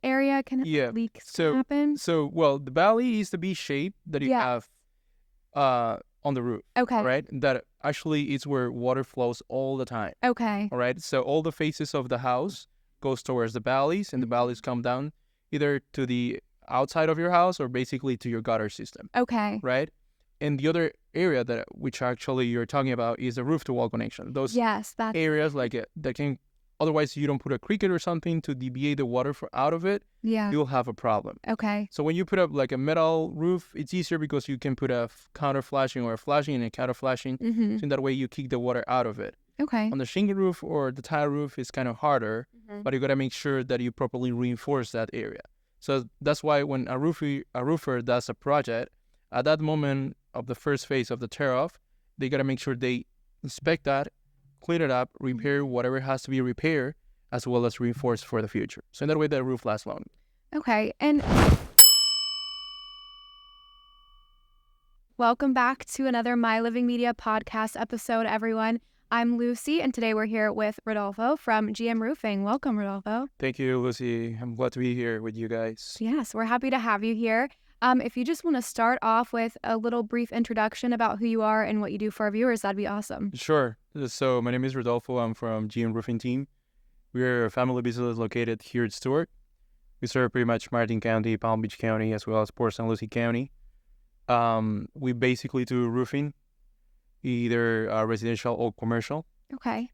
area can Yeah. leaks So can happen? well, the valley is the V shape that you Yeah. have on the roof. Okay. All right. That actually is where water flows all the time. Okay. All right. So all the faces of the house goes towards the valleys, and the valleys come down either to the outside of your house or basically to your gutter system. Okay. Right. And the other area that which actually you're talking about is the roof to wall connection. Those Yes, that's areas like that can otherwise you don't put a cricket or something to deviate the water out of it, yeah. you'll have a problem. Okay. So when you put up like a metal roof, it's easier because you can put a counter flashing or a flashing and a counter flashing. Mm-hmm. So in that way you kick the water out of it. Okay. On the shingle roof or the tile roof, it's kind of harder, but you got to make sure that you properly reinforce that area. So that's why when a roofer does a project, at that moment of the first phase of the tear off, they got to make sure they inspect that, clean it up, repair whatever has to be repaired, as well as reinforce for the future. So in that way, the roof lasts long. Okay. And welcome back to another My Living Media podcast episode, everyone. I'm Lucy, and today we're here with Rodolfo from GM Roofing. Welcome, Rodolfo. Thank you, Lucy. I'm glad to be here with you guys. Yes, we're happy to have you here. If you just want to start off with a little brief introduction about who you are and what you do for our viewers, that'd be awesome. Sure. So my name is Rodolfo. I'm from GM Roofing team. We're a family business located here at Stewart. We serve pretty much Martin County, Palm Beach County, as well as Port St. Lucie County. We basically do roofing, either residential or commercial. Okay.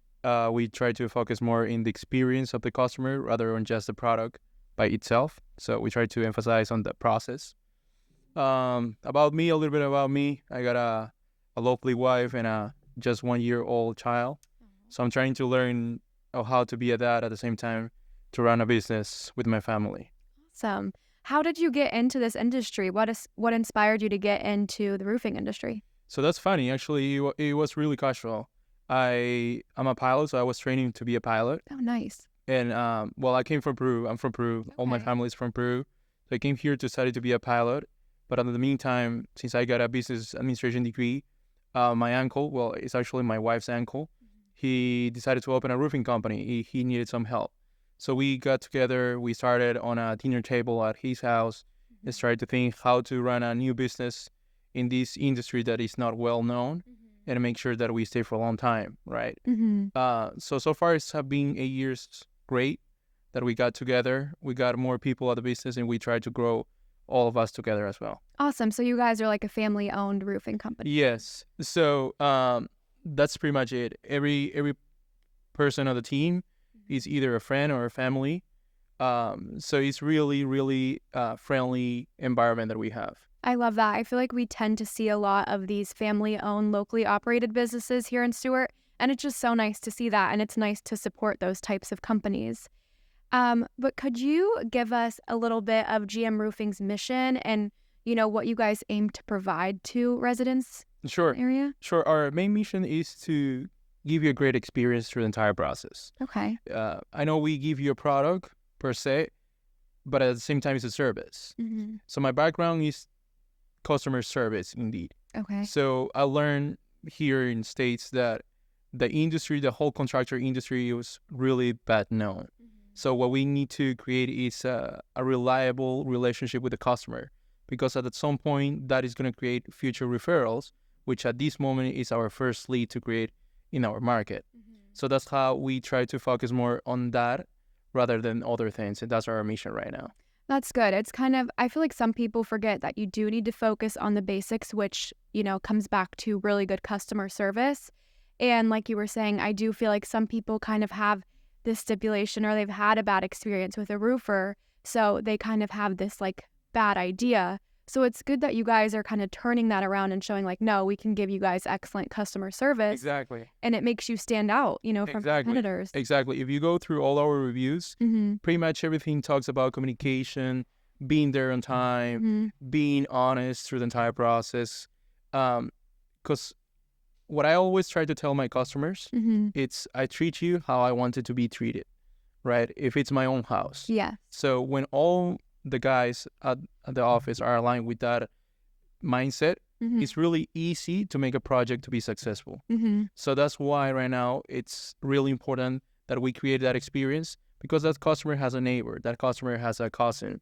We try to focus more in the experience of the customer rather than just the product by itself. So we try to emphasize on the process. About me, a little bit about me. I got a lovely wife and a just 1-year-old child. So I'm trying to learn how to be a dad at the same time to run a business with my family. Awesome. How did you get into this industry? What inspired you to get into the roofing industry? So that's funny. Actually, it was really casual. I'm a pilot, so I was training to be a pilot. Oh, nice. And I came from Peru. I'm from Peru. All my Okay. family is from Peru. So I came here to study to be a pilot. But in the meantime, since I got a business administration degree, my uncle, well, it's actually my wife's uncle, he decided to open a roofing company. He needed some help. So we got together. We started on a dinner table at his house and started to think how to run a new business in this industry that is not well known and make sure that we stay for a long time, right? Mm-hmm. So far it's been 8 years great that we got together. We got more people at the business and we tried to grow all of us together as well. Awesome. So you guys are like a family-owned roofing company. Yes. So that's pretty much it. Every person on the team is either a friend or a family. So it's really, really friendly environment that we have. I love that. I feel like we tend to see a lot of these family-owned, locally operated businesses here in Stewart, and it's just so nice to see that, and it's nice to support those types of companies. But could you give us a little bit of GM Roofing's mission and, what you guys aim to provide to residents Sure. in the area? Sure. Our main mission is to give you a great experience through the entire process. Okay. I know we give you a product per se, but at the same time, it's a service. Mm-hmm. So my background is customer service, indeed. Okay. So I learned here in States that the whole contractor industry was really bad known. So what we need to create is a reliable relationship with the customer, because at some point that is going to create future referrals, which at this moment is our first lead to create in our market. So that's how we try to focus more on that rather than other things. And that's our mission right now. That's good. It's kind of, I feel like some people forget that you do need to focus on the basics, which, comes back to really good customer service. And like you were saying, I do feel like some people kind of have this stipulation or they've had a bad experience with a roofer. So they kind of have this like bad idea. So it's good that you guys are kind of turning that around and showing like, no, we can give you guys excellent customer service. Exactly. And it makes you stand out, from Exactly. competitors. Exactly. If you go through all our reviews, Mm-hmm. pretty much everything talks about communication, being there on time, Mm-hmm. being honest through the entire process. Because what I always try to tell my customers, Mm-hmm. it's I treat you how I wanted to be treated, right? If it's my own house. Yeah. So when all the guys at the office are aligned with that mindset, Mm-hmm. it's really easy to make a project to be successful. Mm-hmm. So that's why right now it's really important that we create that experience, because that customer has a neighbor, that customer has a cousin,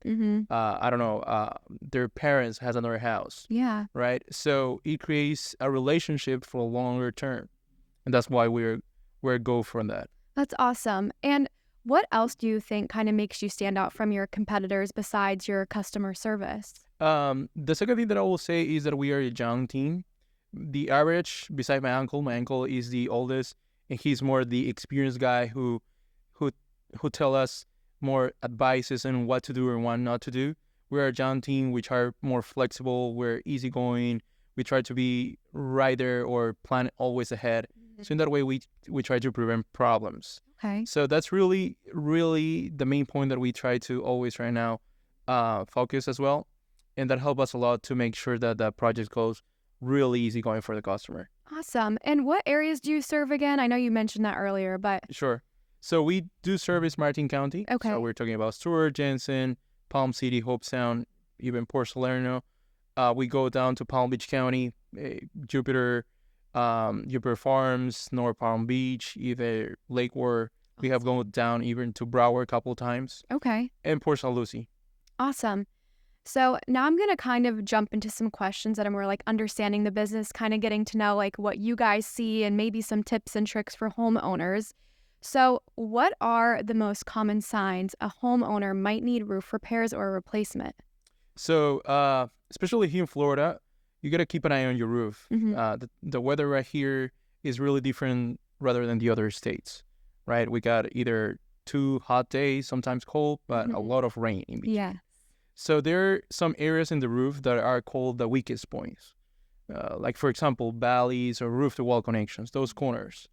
I don't know, their parents has another house, Yeah. right? So it creates a relationship for a longer term, and that's why we're go from that. That's awesome. And what else do you think kind of makes you stand out from your competitors besides your customer service? The second thing that I will say is that we are a young team. The average, beside my uncle is the oldest, and he's more the experienced guy who who tell us more advices on what to do and what not to do. We're a young team which are more flexible, we're easygoing, we try to be right there or plan always ahead. So in that way we try to prevent problems. Okay. So that's really, really the main point that we try to always right now focus as well. And that helps us a lot to make sure that the project goes really easy going for the customer. Awesome. And what areas do you serve again? I know you mentioned that earlier, but Sure. So we do service Martin County. Okay. So we're talking about Stewart, Jensen, Palm City, Hope Sound, even Port Salerno. We go down to Palm Beach County, Jupiter, Jupiter Farms, North Palm Beach, even Lake Worth. We have gone down even to Broward a couple of times, okay. and Port St. Lucie. Awesome. So now I'm going to kind of jump into some questions that are more like understanding the business, kind of getting to know like what you guys see and maybe some tips and tricks for homeowners. So what are the most common signs a homeowner might need roof repairs or a replacement? So, especially here in Florida, you got to keep an eye on your roof. The weather right here is really different rather than the other states, right? We got either 2 hot days, sometimes cold, but a lot of rain in between. Yeah. So there are some areas in the roof that are called the weakest points, like for example, valleys or roof-to-wall connections, those corners.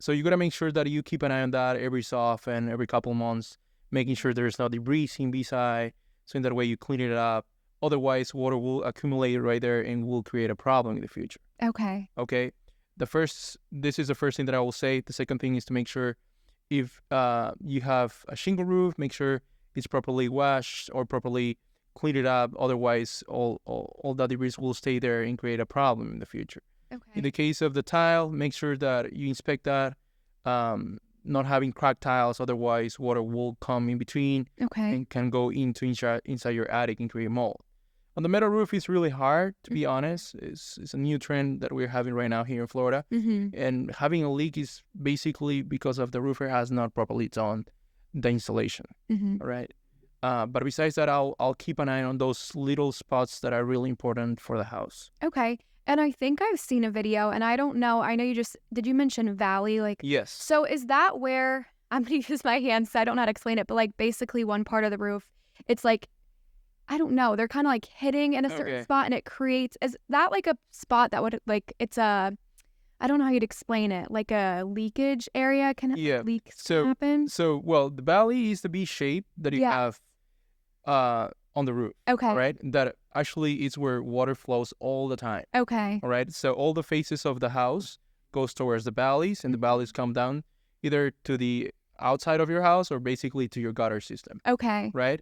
So you got to make sure that you keep an eye on that every so often, every couple of months, making sure there's no debris in beside, so in that way you clean it up. Otherwise, water will accumulate right there and will create a problem in the future. Okay. Okay. This is the first thing that I will say. The second thing is to make sure if you have a shingle roof, make sure it's properly washed or properly cleaned it up. Otherwise, all that debris will stay there and create a problem in the future. Okay. In the case of the tile, make sure that you inspect that, not having cracked tiles. Otherwise, water will come in between Okay. and can go inside your attic and create mold. On the metal roof, it's really hard, to be honest. It's a new trend that we're having right now here in Florida. And having a leak is basically because of the roofer has not properly done the installation, all right? But besides that, I'll keep an eye on those little spots that are really important for the house. Okay. And I think I've seen a video, and I don't know. I know did you mention valley? Like, Yes. so is that where, I'm going to use my hands, so I don't know how to explain it, but like basically one part of the roof, it's like, I don't know, they're kind of like hitting in a certain spot and it creates, is that like a spot that would like, it's a, I don't know how you'd explain it, like a leakage area can leaks happen? So, well, the valley is the V shape that you have on the roof. Okay. All right. That actually is where water flows all the time. Okay. All right. So all the faces of the house goes towards the valleys, and the valleys come down either to the outside of your house or basically to your gutter system. Okay. Right.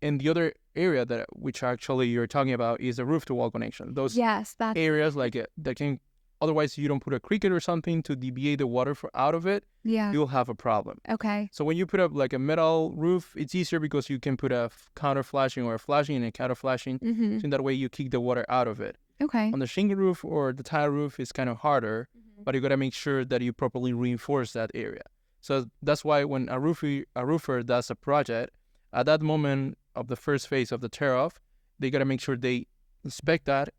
And the other area which actually you're talking about is the roof to wall connection. Those areas like that can, otherwise you don't put a cricket or something to deviate the water out of it. Yeah. You'll have a problem. Okay. So when you put up like a metal roof, it's easier because you can put a counter flashing or a flashing and a counter flashing. So in that way you kick the water out of it. Okay. On the shingle roof or the tile roof, it's kind of harder, but you got to make sure that you properly reinforce that area. So that's why when a roofer does a project, at that moment of the first phase of the tear off, they got to make sure they inspect that,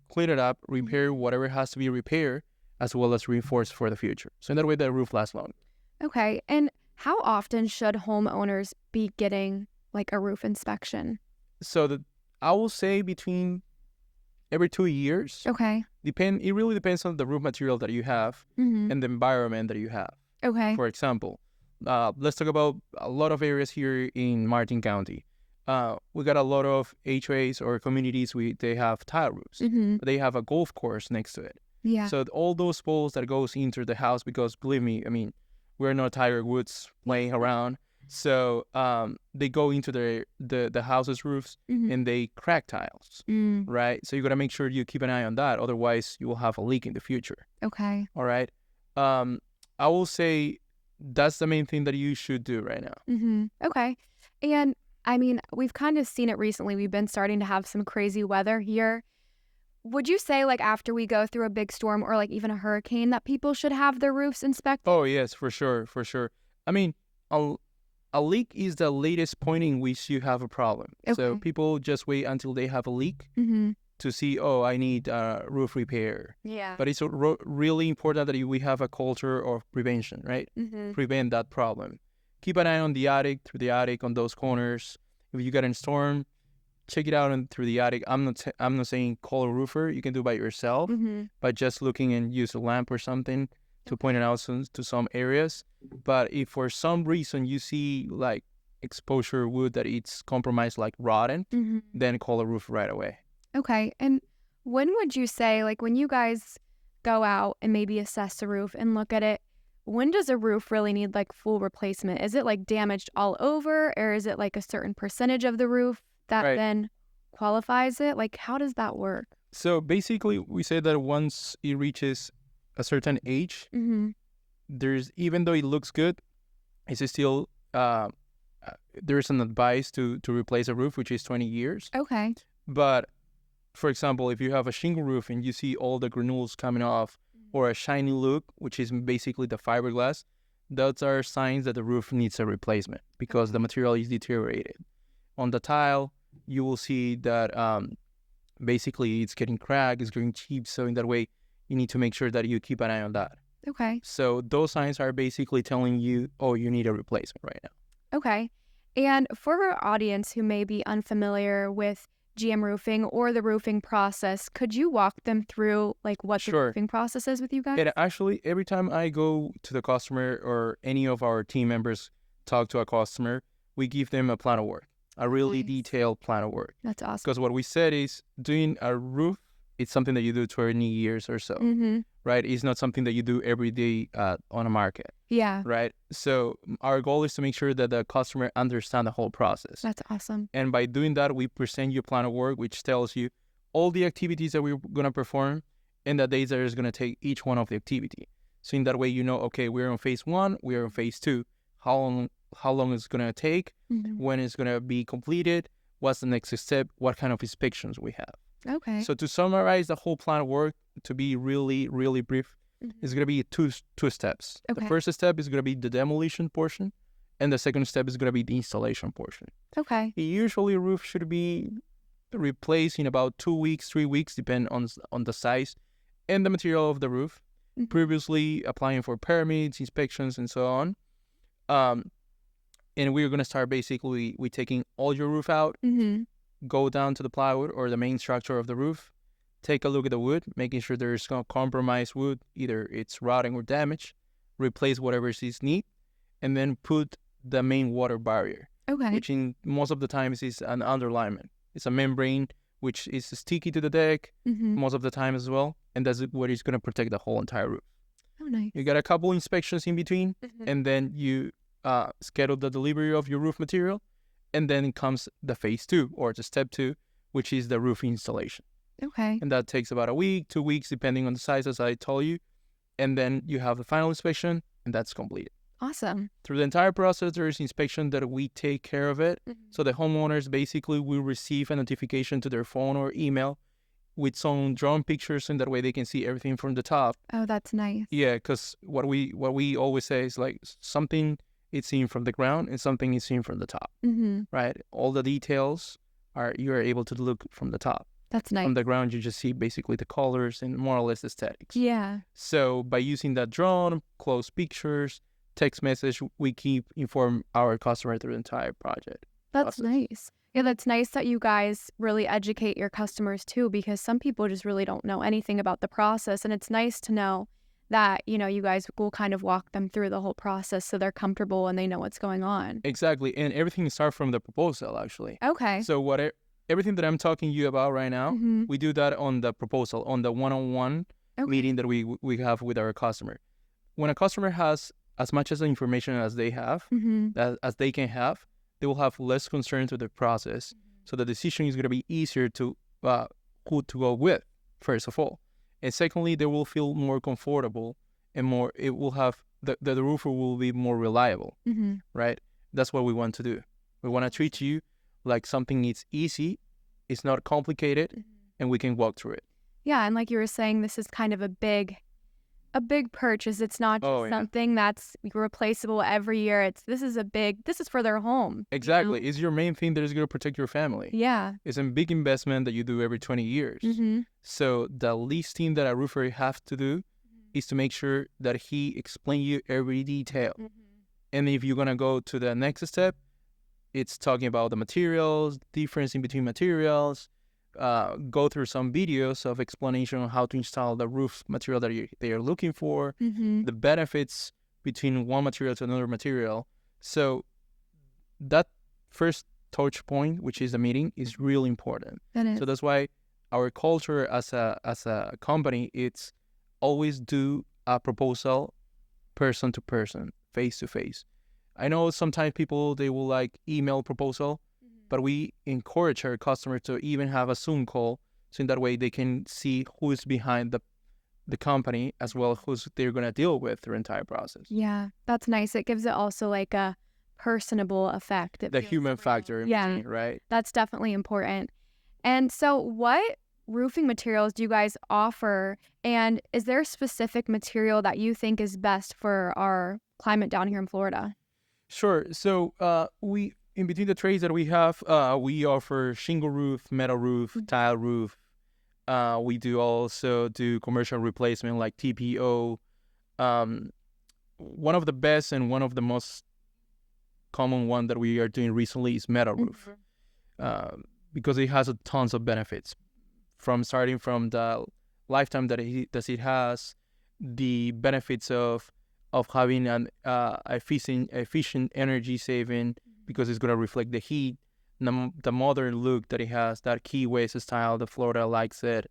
clean it up, repair whatever has to be repaired, as well as reinforce for the future. So in that way, the roof lasts long. Okay. And how often should homeowners be getting like a roof inspection? So I will say between every 2 years. Okay. It really depends on the roof material that you have and the environment that you have. Okay. For example, let's talk about a lot of areas here in Martin County. We got a lot of HOAs or communities. They have tile roofs. They have a golf course next to it. Yeah. So all those poles that goes into the house, because believe me, I mean, we're not Tiger Woods playing around. So they go into the house's roofs and they crack tiles, right? So you got to make sure you keep an eye on that. Otherwise, you will have a leak in the future. Okay. All right. I will say that's the main thing that you should do right now. Okay. And I mean, we've kind of seen it recently. We've been starting to have some crazy weather here. Would you say, like, after we go through a big storm or like even a hurricane, that people should have their roofs inspected? Oh yes, for sure, for sure. I mean, a leak is the latest point in which you have a problem. So Okay. people just wait until they have a leak Mm-hmm. to see, oh, I need roof repair. Yeah. But it's really important that we have a culture of prevention, right? Mm-hmm. Prevent that problem. Keep an eye on the attic, through the attic, on those corners. If you get in a storm, check it out through the attic. I'm not saying call a roofer. You can do it by yourself, Mm-hmm. by just looking and use a lamp or something to point it out to some areas. But if for some reason you see like exposure wood that it's compromised, like rotten, Mm-hmm. then call a roofer right away. Okay. And when would you say, like, when you guys go out and maybe assess the roof and look at it, when does a roof really need like full replacement? Is it like damaged all over, or is it like a certain percentage of the roof that Right. then qualifies it? Like, how does that work? So basically, we say that once it reaches a certain age, Mm-hmm. there's, even though it looks good, it's still there's an advice to replace a roof, which is 20 years. Okay. But for example, if you have a shingle roof and you see all the granules coming off, or a shiny look, which is basically the fiberglass, those are signs that the roof needs a replacement because the material is deteriorated. On the tile, you will see that basically it's getting cracked, it's getting cheap. So in that way, you need to make sure that you keep an eye on that. Okay. So those signs are basically telling you, oh, you need a replacement right now. Okay. And for our audience who may be unfamiliar with GM roofing or the roofing process, could you walk them through like what the Sure. roofing process is with you guys? And actually, every time I go to the customer or any of our team members talk to a customer, we give them a plan of work, a really Nice. detailed plan of work. That's awesome. Because what we said is doing a roof, it's something that you do 20 years or so, Mm-hmm. right? It's not something that you do every day on a market, Yeah, right? So our goal is to make sure that the customer understand the whole process. that's awesome. And by doing that, we present you a plan of work, which tells you all the activities that we're going to perform and the days that it's going to take each one of the activity. So in that way, you know, okay, we're on phase 1, we're on phase 2. How long it's going to take, Mm-hmm. when it's going to be completed, what's the next step, what kind of inspections we have. Okay. So to summarize the whole plan of work, to be really, really brief, Mhm. it's going to be two steps. Okay. The first step is going to be the demolition portion, and the second step is going to be the installation portion. Okay. Usually, a roof should be replaced in about 2 weeks, 3 weeks, depending on the size and the material of the roof. Mhm. Previously, applying for permits, inspections, and so on. And we're going to start basically with taking all your roof out, Mm-hmm. go down to the plywood or the main structure of the roof, take a look at the wood, making sure there's no compromised wood, either it's rotting or damaged, replace whatever is needed, and then put the main water barrier, Okay. which in most of the times is an underlayment. It's a membrane which is sticky to the deck Mm-hmm. most of the time as well, and that's what is going to protect the whole entire roof. Oh, nice. You got a couple inspections in between, Mhm. and then you schedule the delivery of your roof material, and then comes the phase 2 or the step 2, which is the roof installation. Okay. And that takes about a week, 2 weeks, depending on the size, as I told you. And then you have the final inspection, and that's completed. Awesome. Through the entire process, there is inspection that we take care of it. So the homeowners basically will receive a notification to their phone or email with some drone pictures, and that way they can see everything from the top. Oh, that's nice. Yeah, because what we always say is like something is seen from the ground and something is seen from the top, Mm-hmm. right? All the details you are able to look from the top. That's nice. From the ground, you just see basically the colors and more or less aesthetics. Yeah. So by using that drone, close pictures, text message, we keep inform our customer through the entire project. That's process. nice. Yeah, that's nice that you guys really educate your customers too, because some people just really don't know anything about the process. And it's nice to know that, you know, you guys will kind of walk them through the whole process so they're comfortable and they know what's going on. Exactly, and everything starts from the proposal actually. Okay. So everything that I'm talking to you about right now, Mm-hmm. we do that on the proposal, on the one-on-one Okay. meeting that we have with our customer. When a customer has as much as the information as they have, Mm-hmm. as they can have, they will have less concerns with the process. So the decision is going to be easier to who to go with, first of all. And secondly, they will feel more comfortable and it will have the roofer will be more reliable, Mm-hmm. right? That's what we want to do. We want to treat you like something is easy, it's not complicated, and we can walk through it. Yeah, and like you were saying, this is kind of a big purchase. It's not just Oh, yeah. something that's replaceable every year. This is for their home. Exactly. It's your main thing that is going to protect your family. Yeah. It's a big investment that you do every 20 years. Mm-hmm. So the least thing that a roofer have to do is to make sure that he explain you every detail. And if you're going to go to the next step, it's talking about the materials, difference in between materials, go through some videos of explanation on how to install the roof material that they are looking for, Mm-hmm. the benefits between one material to another material. So that first touch point, which is the meeting, is really important. That is. So that's why our culture as a company, it's always do a proposal person to person, face to face. I know sometimes people, they will like email proposal, but we encourage our customers to even have a Zoom call, so in that way they can see who is behind the company as well as who they're going to deal with their entire process. Yeah, that's nice. It gives it also like a personable effect. It The feels human real. factor in Yeah. between, right? That's definitely important. And so what roofing materials do you guys offer? And is there a specific material that you think is best for our climate down here in Florida? Sure. So we, in between the trades that we have, we offer shingle roof, metal roof, tile roof. We do also do commercial replacement like TPO. One of the best and one of the most common one that we are doing recently is metal roof, because it has tons of benefits, from starting from the lifetime that it has, the benefits of having an efficient energy saving, because it's going to reflect the heat, the modern look that it has, that key waste style, the Florida likes it.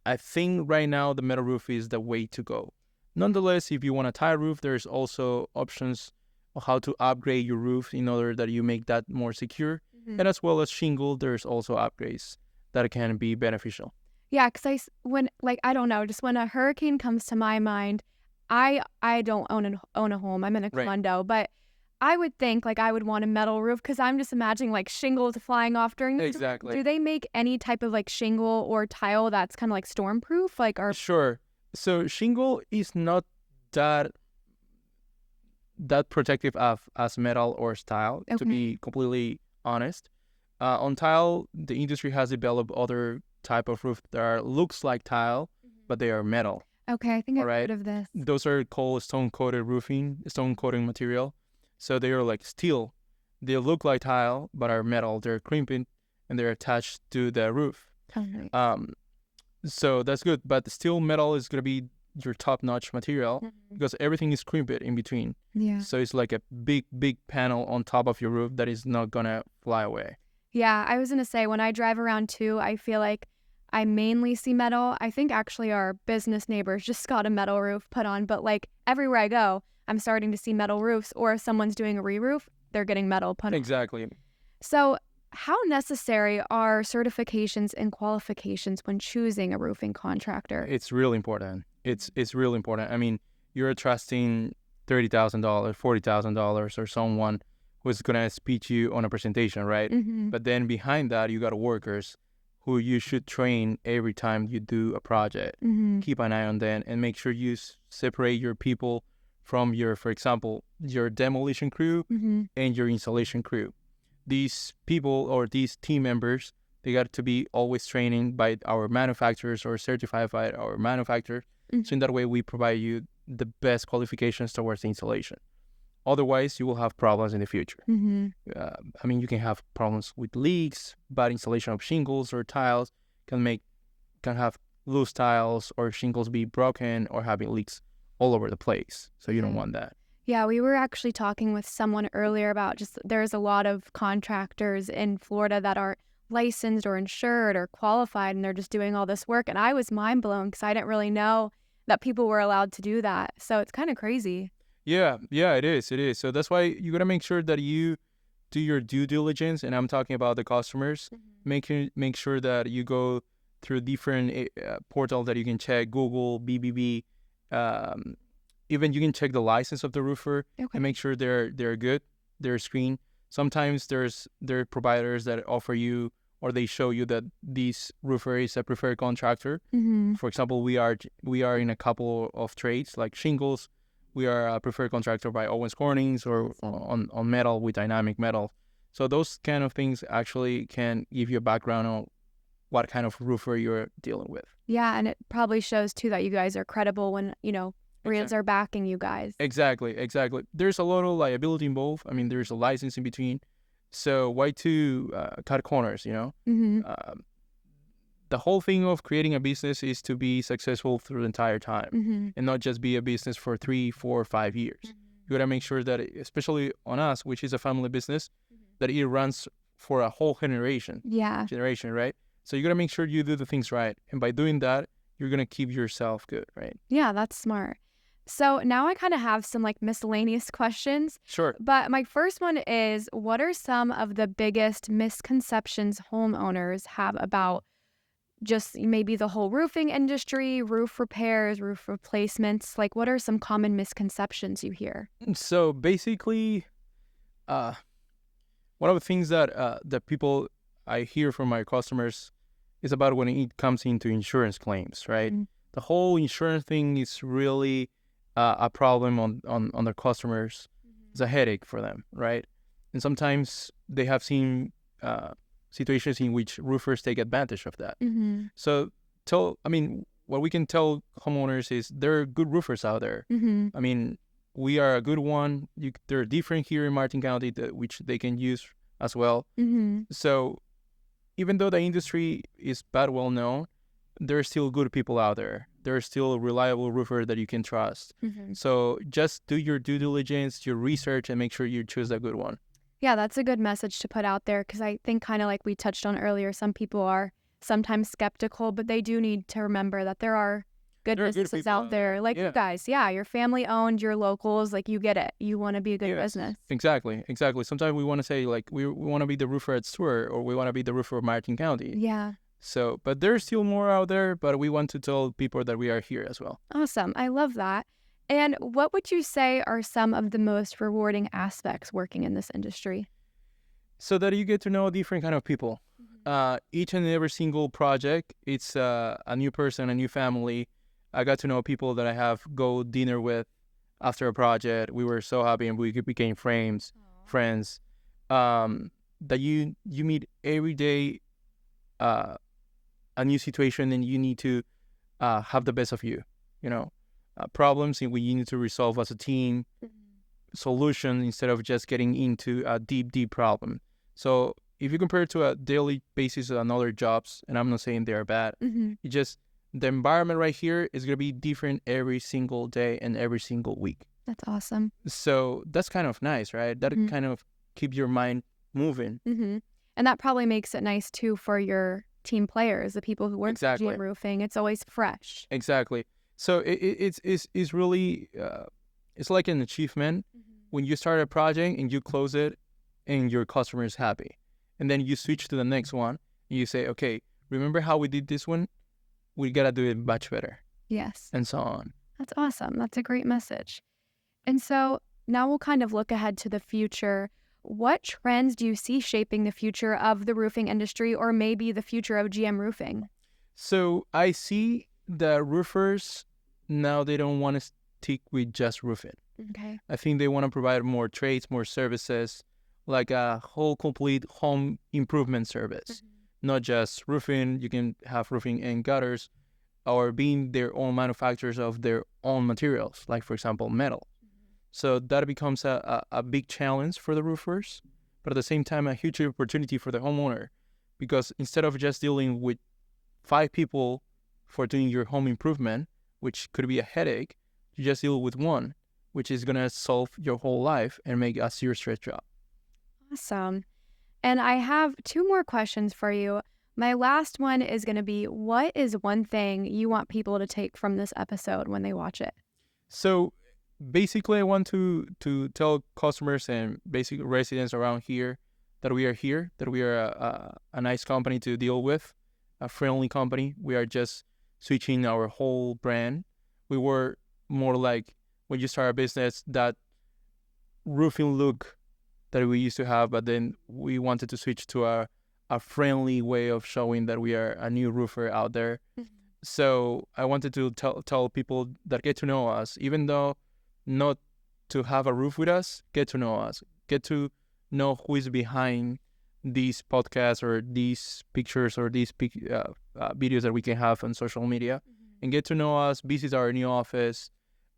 I think right now the metal roof is the way to go. Nonetheless, if you want a tile roof, there's also options of how to upgrade your roof in order that you make that more secure. And as well as shingle, there's also upgrades that can be beneficial. Yeah, because I don't know, just when a hurricane comes to my mind, I don't own a home. I'm in a Right. condo, but I would think like I would want a metal roof because I'm just imagining like shingles flying off during the Exactly. Do they make any type of like shingle or tile that's kind of like storm proof? Like or Sure. So shingle is not that protective as metal or tile, to Okay. be completely honest. On tile, the industry has developed other type of roof that looks like tile, but they are metal. Okay, I think I've Alright. heard of this. Those are called stone coated material. So they are like steel. They look like tile, but are metal. They're crimped and they're attached to the roof. Okay. So that's good. But the steel metal is gonna be your top-notch material because everything is crimped in between. Yeah. So it's like a big panel on top of your roof that is not gonna fly away. Yeah, I was gonna say when I drive around too, I feel like I mainly see metal. I think actually our business neighbors just got a metal roof put on, but like everywhere I go, I'm starting to see metal roofs, or if someone's doing a re-roof, they're getting metal put on. Exactly. So how necessary are certifications and qualifications when choosing a roofing contractor? It's really important. It's really important. I mean, you're trusting $30,000, $40,000, or someone who's gonna speak you on a presentation, right? Mm-hmm. But then behind that, you got workers who you should train every time you do a project. Mm-hmm. Keep an eye on them and make sure you separate your people from your, for example, your demolition crew Mm-hmm. and your installation crew. These people or these team members, they got to be always training by our manufacturers or certified by our manufacturers. So in that way, we provide you the best qualifications towards the installation. Otherwise, you will have problems in the future. Mm-hmm. I mean, you can have problems with leaks, bad installation of shingles or tiles can have loose tiles or shingles be broken or having leaks all over the place. So you don't want that. Yeah, we were actually talking with someone earlier about just there's a lot of contractors in Florida that aren't licensed or insured or qualified, and they're just doing all this work. And I was mind blown because I didn't really know that people were allowed to do that. So it's kind of crazy. Yeah, it is. So that's why you got to make sure that you do your due diligence. And I'm talking about the customers. Make sure that you go through different portals that you can check, Google, BBB, Even you can check the license of the roofer Okay. and make sure they're good, they're screened. Sometimes there are providers that offer you or they show you that this roofer is a preferred contractor. Mm-hmm. For example, we are in a couple of trades like shingles. We are a preferred contractor by Owens Corning's or on metal with Dynamic Metal. So those kind of things actually can give you a background on what kind of roofer you're dealing with. Yeah, and it probably shows too that you guys are credible when, brands are backing you guys. Exactly. There's a lot of liability involved. I mean, there's a license in between. So why to cut corners, Mm-hmm. The whole thing of creating a business is to be successful through the entire time Mm-hmm. and not just be a business for 3, 4, 5 years. You got to make sure that, especially on us, which is a family business, that it runs for a whole generation, Yeah. right? So you got to make sure you do the things right. And by doing that, you're going to keep yourself good, right? Yeah, that's smart. So now I kind of have some miscellaneous questions. Sure. But my first one is, what are some of the biggest misconceptions homeowners have about just maybe the whole roofing industry, roof repairs, roof replacements? What are some common misconceptions you hear? So basically, one of the things that people I hear from my customers is about when it comes into insurance claims, right? Mm-hmm. The whole insurance thing is really a problem on their customers. It's a headache for them, right? And sometimes they have seen situations in which roofers take advantage of that. Mm-hmm. So what we can tell homeowners is there are good roofers out there. Mm-hmm. I mean, we are a good one. They're different here in Martin County, which they can use as well. Mm-hmm. So even though the industry is bad well known, there are still good people out there. There are still a reliable roofer that you can trust. Mm-hmm. So just do your due diligence, your research, and make sure you choose a good one. Yeah, that's a good message to put out there because I think kind of like we touched on earlier, some people are sometimes skeptical, but they do need to remember that there are good businesses people out there. Like you guys, you're family owned, you're locals, you get it. You want to be a good business. Exactly. Sometimes we want to say we want to be the roofer at Stewart or we want to be the roofer of Martin County. Yeah. So, but there's still more out there, but we want to tell people that we are here as well. Awesome. I love that. And what would you say are some of the most rewarding aspects working in this industry? So that you get to know different kind of people. Each and every single project, it's a new person, a new family. I got to know people that I have go dinner with after a project. We were so happy and we became friends. That you meet every day a new situation and you need to have the best of you, problems and we need to resolve as a team, solution instead of just getting into a deep problem. So if you compare it to a daily basis on other jobs, and I'm not saying they're bad, it just the environment right here is going to be different every single day and every single week. That's awesome. So that's kind of nice, right? That kind of keep your mind moving. And that probably makes it nice too for your team players, the people who work at GM Roofing. It's always fresh. Exactly. So it's really it's like an achievement when you start a project and you close it and your customer is happy, and then you switch to the next one and you say, okay, remember how we did this one? We gotta do it much better. Yes. And so on. That's awesome. That's a great message. And so now we'll kind of look ahead to the future. What trends do you see shaping the future of the roofing industry or maybe the future of GM Roofing? So I see the roofers now, they don't want to stick with just roofing. Okay. I think they want to provide more trades, more services, like a whole complete home improvement service. Not just roofing. You can have roofing and gutters or being their own manufacturers of their own materials, like, for example, metal. So that becomes a big challenge for the roofers, but at the same time, a huge opportunity for the homeowner, because instead of just dealing with 5 people for doing your home improvement, which could be a headache, you just deal with one, which is going to solve your whole life and make a zero stress job. Awesome. And I have 2 more questions for you. My last one is going to be, what is one thing you want people to take from this episode when they watch it? So basically, I want to tell customers and basic residents around here that we are a nice company to deal with, a friendly company. We are just switching our whole brand. We were more like when you start a business, that roofing look that we used to have, but then we wanted to switch to a friendly way of showing that we are a new roofer out there. So I wanted to tell people that get to know us, even though not to have a roof with us, get to know us, get to know who is behind these podcasts or these pictures or these videos that we can have on social media, and get to know us, visit our new office,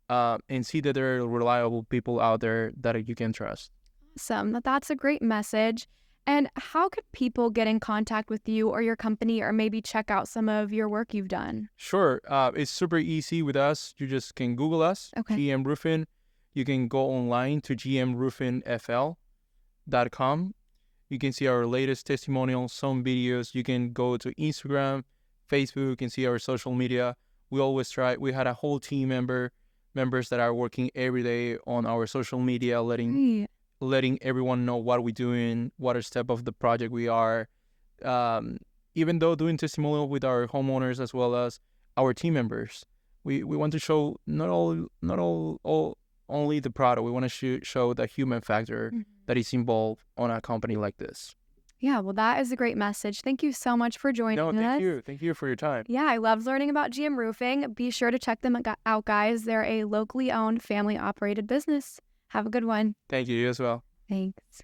and see that there are reliable people out there that you can trust. Awesome. That's a great message. And how could people get in contact with you or your company, or maybe check out some of your work you've done? Sure. It's super easy with us. You just can Google us, Okay. GM Roofing. You can go online to gmroofingfl.com. You can see our latest testimonials, some videos. You can go to Instagram, Facebook, and see our social media. We always try. We had a whole team members that are working every day on our social media, letting everyone know what we're doing, what step of the project we are. Even though doing testimonial with our homeowners as well as our team members, we want to show not only the product. We want to show the human factor that is involved on a company like this. Yeah, well, that is a great message. Thank you so much for joining us. Thank you. Thank you for your time. Yeah, I loved learning about GM Roofing. Be sure to check them out, guys. They're a locally owned, family-operated business. Have a good one. Thank you as well. Thanks.